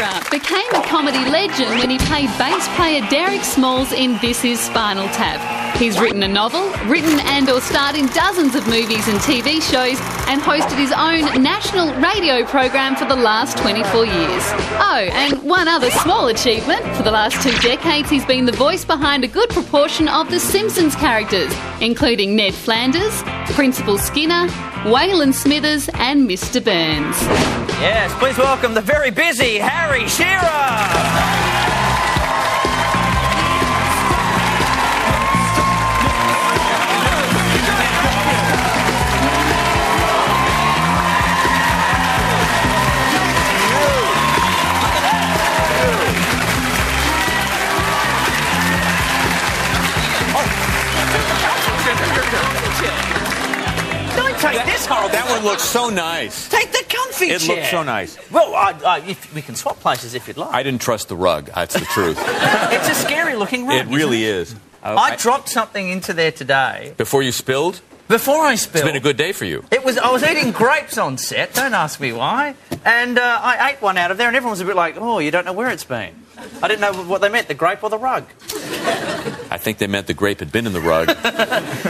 Shearer became a comedy legend when he played bass player Derek Smalls in This Is Spinal Tap. He's written a novel, written and/or starred in dozens of movies and TV shows, and hosted his own national radio program for the last 24 years. Oh, and one other small achievement. For the last 2 decades, he's been the voice behind a good proportion of the Simpsons characters, including Ned Flanders, Principal Skinner, Waylon Smithers and Mr. Burns. Yes, please welcome the very busy Harry Shearer. Take this home. That one looks so nice. Take the comfy chair. It looks so nice. Well, we can swap places if you'd like. I didn't trust the rug. That's the truth. It's a scary looking rug. It really is. I dropped something into there today. Before you spilled? Before I spilled. It's been a good day for you. I was eating grapes on set, don't ask me why, and I ate one out of there and everyone was a bit like, oh, you don't know where it's been. I didn't know what they meant, the grape or the rug. I think they meant the grape had been in the rug.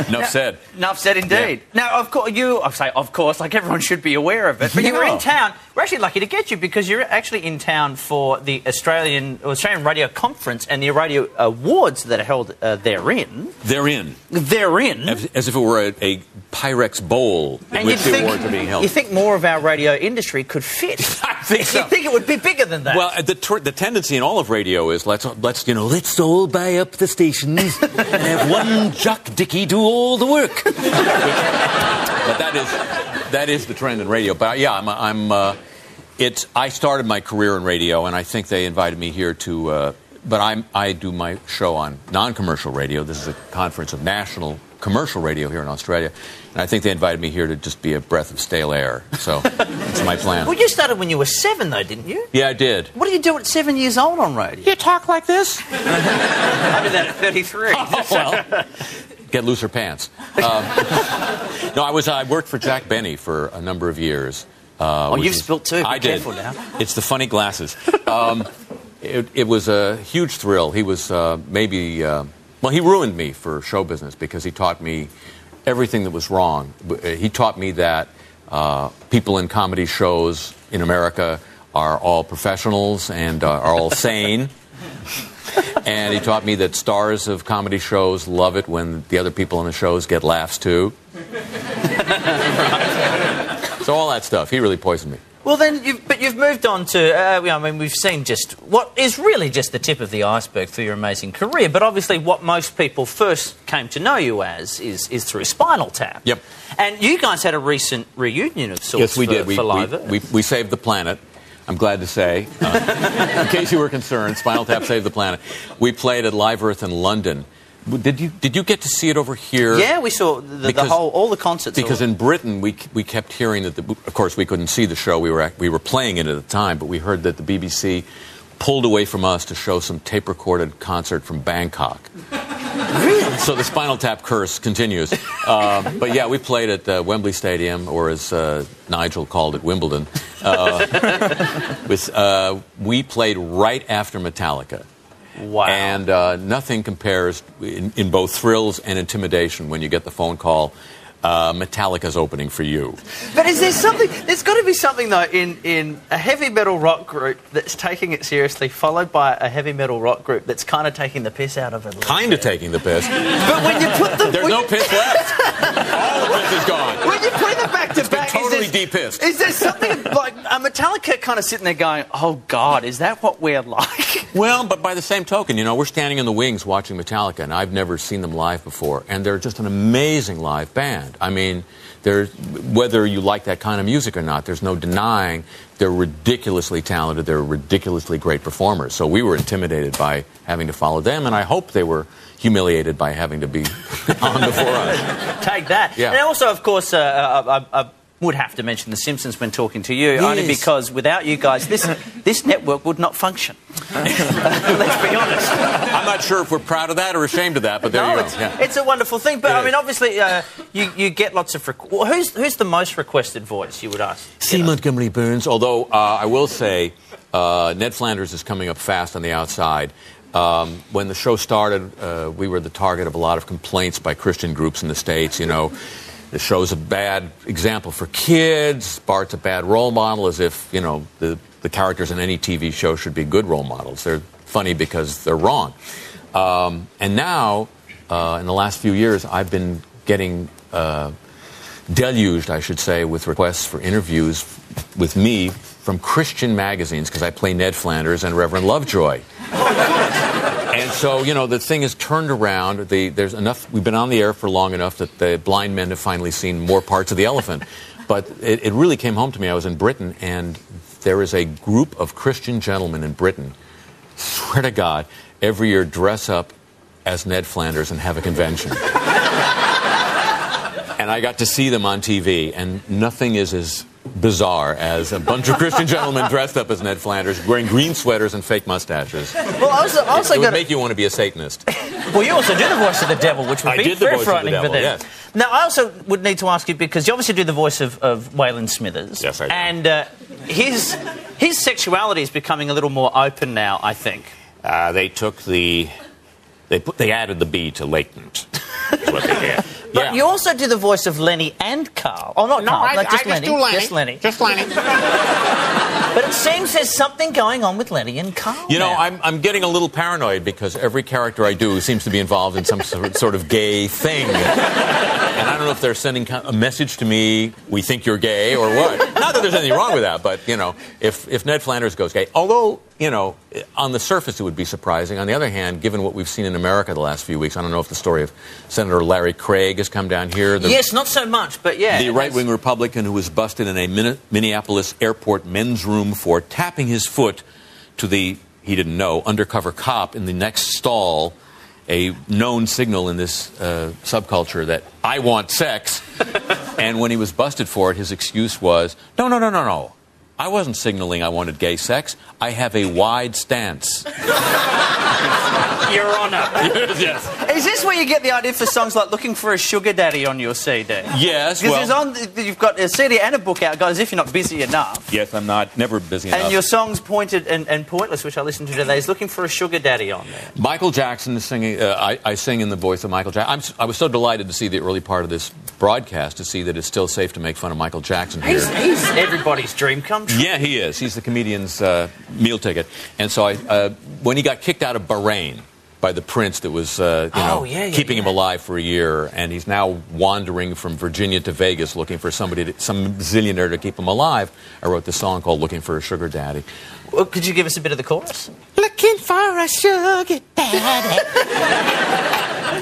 Enough said. Enough said indeed. Yeah. Now, of course, I say of course, like everyone should be aware of it, but you were in town. We're actually lucky to get you because you're actually in town for the Australian Radio Conference and the Radio Awards that are held therein. Therein. As if it were a Pyrex bowl and which the awards are being held. You think more of our radio industry could fit? I think so. You think it would be bigger than that? Well, the tendency in all of radio is let's all buy up the stations and have one Jock Dickey do all the work. But that is the trend in radio. But yeah, I started my career in radio, and I think they invited me here to. But I do my show on non-commercial radio. This is a conference of national commercial radio here in Australia. And I think they invited me here to just be a breath of stale air. So that's my plan. Well, you started when you were 7, though, didn't you? Yeah, I did. What do you do at 7 years old on radio? You talk like this? I did that at 33. Oh, well, get looser pants. No, I worked for Jack Benny for a number of years. You've spilt too. I did. Careful now. It's the funny glasses. It was a huge thrill. He was he ruined me for show business because he taught me everything that was wrong. He taught me that people in comedy shows in America are all professionals and are all sane. And he taught me that stars of comedy shows love it when the other people in the shows get laughs too. So all that stuff. He really poisoned me. Well, then, you've moved on to, we've seen just what is really just the tip of the iceberg through your amazing career, but obviously what most people first came to know you as is through Spinal Tap. Yep. And you guys had a recent reunion of sorts. Yes, we did. For Live Earth. We saved the planet, I'm glad to say. In case you were concerned, Spinal Tap saved the planet. We played at Live Earth in London. Did you get to see it over here? Yeah, we saw all the concerts. Because in Britain, we kept hearing that, of course, we couldn't see the show. We were playing it at the time, but we heard that the BBC pulled away from us to show some tape-recorded concert from Bangkok. Really? So the Spinal Tap curse continues. But yeah, we played at Wembley Stadium, or as Nigel called it, Wimbledon. We played right after Metallica. Wow. And nothing compares in both thrills and intimidation when you get the phone call, Metallica's opening for you. But is there something... There's got to be something, though, in a heavy metal rock group that's taking it seriously, followed by a heavy metal rock group that's kind of taking the piss out of it. Kind of taking the piss. But when you put them... There's no piss left. All the piss is gone. When you put them back to back... It's been totally de-pissed. Is there something like Metallica kind of sitting there going, oh, God, is that what we're like? Well, but by the same token, we're standing in the wings watching Metallica, and I've never seen them live before, and they're just an amazing live band. I mean, whether you like that kind of music or not, there's no denying they're ridiculously talented, they're ridiculously great performers. So we were intimidated by having to follow them, and I hope they were humiliated by having to be on before us. Take that. Yeah. And also, of course, would have to mention The Simpsons when talking to you, only because without you guys, this network would not function. Let's be honest. I'm not sure if we're proud of that or ashamed of that, but there you go. It's a wonderful thing. But, I mean, obviously, you get lots of... who's the most requested voice, you would ask? C. Montgomery Burns, although I will say Ned Flanders is coming up fast on the outside. When the show started, we were the target of a lot of complaints by Christian groups in the States, you know. The show's a bad example for kids. Bart's a bad role model, as if, you know, the characters in any TV show should be good role models. They're funny because they're wrong. And now, in the last few years, I've been getting deluged, I should say, with requests for interviews with me from Christian magazines, because I play Ned Flanders and Reverend Lovejoy. And so, you know, the thing is turned around. There's enough. We've been on the air for long enough that the blind men have finally seen more parts of the elephant. But it really came home to me. I was in Britain, and there is a group of Christian gentlemen in Britain, swear to God, every year dress up as Ned Flanders and have a convention. And I got to see them on TV, and nothing is as bizarre as a bunch of Christian gentlemen dressed up as Ned Flanders, wearing green sweaters and fake mustaches. Well, it would make you want to be a Satanist. Well, you also do the voice of the devil, which would be very frightening for them. Yes. Now, I also would need to ask you, because you obviously do the voice of Waylon Smithers. Yes, I do. And his sexuality is becoming a little more open now, I think. They added the B to latent. That's what they did. But you also do the voice of Lenny and Carl. Oh, not Carl, just Lenny. Just Lenny. Just Lenny. But it seems there's something going on with Lenny and Carl. You know, I'm getting a little paranoid because every character I do seems to be involved in some sort of gay thing. And I don't know if they're sending a message to me, we think you're gay, or what. Not that there's anything wrong with that, but, you know, if Ned Flanders goes gay, although, you know, on the surface it would be surprising. On the other hand, given what we've seen in America the last few weeks, I don't know if the story of Senator Larry Craig has come down here. Yes, not so much, but yeah. The right-wing Republican who was busted in a Minneapolis airport men's room for tapping his foot to the, he didn't know, undercover cop in the next stall, a known signal in this subculture that I want sex. And when he was busted for it, his excuse was, no. I wasn't signaling I wanted gay sex. I have a wide stance. Your Honour. Yes. Is this where you get the idea for songs like Looking for a Sugar Daddy on your CD? Yes. Because you've got a CD and a book out, guys, if you're not busy enough. Yes, I'm never busy enough. And your song's Pointed and Pointless, which I listened to today, is Looking for a Sugar Daddy on there. Michael Jackson is singing. I sing in the voice of Michael Jackson. I was so delighted to see the early part of this broadcast, to see that it's still safe to make fun of Michael Jackson here. He's everybody's dream come true. Yeah, he is. He's the comedian's meal ticket. And so when he got kicked out of Bahrain by the prince that was keeping him alive for a year, and he's now wandering from Virginia to Vegas looking for some zillionaire to keep him alive, I wrote this song called Looking for a Sugar Daddy. Well, could you give us a bit of the chorus? Looking for a sugar daddy.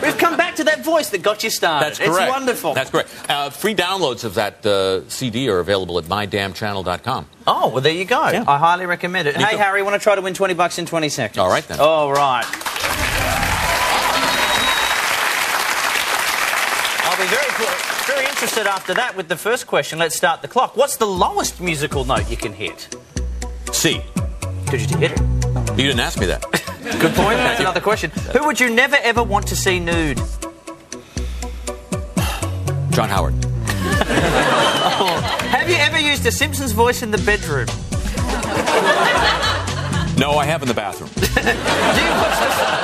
We've come back to that voice that got you started. That's correct. It's wonderful. That's correct. Free downloads of that CD are available at mydamnchannel.com. Oh, well, there you go. Yeah. I highly recommend it. Hey, Harry, want to try to win $20 in 20 seconds? All right, then. All right. I'll be very interested after that with the first question. Let's start the clock. What's the lowest musical note you can hit? C. Could you hit it? You didn't ask me that. Good point. That's another question. Who would you never, ever want to see nude? John Howard. Have you ever used a Simpsons voice in the bedroom? No, I have in the bathroom.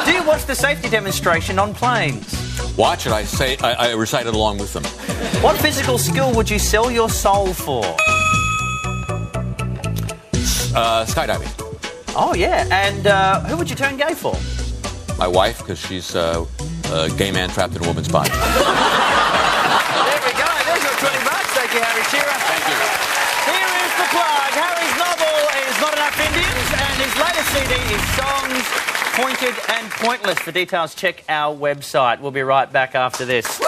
Do you watch the safety demonstration on planes? Watch it. I recite it along with them. What physical skill would you sell your soul for? Skydiving. Oh, yeah. And who would you turn gay for? My wife, because she's a gay man trapped in a woman's body. There we go. There's your $20. Thank you, Harry Shearer. Thank you. Here is the plug. Harry's novel is Not Enough Indians, and his latest CD is Songs Pointed and Pointless. For details, check our website. We'll be right back after this.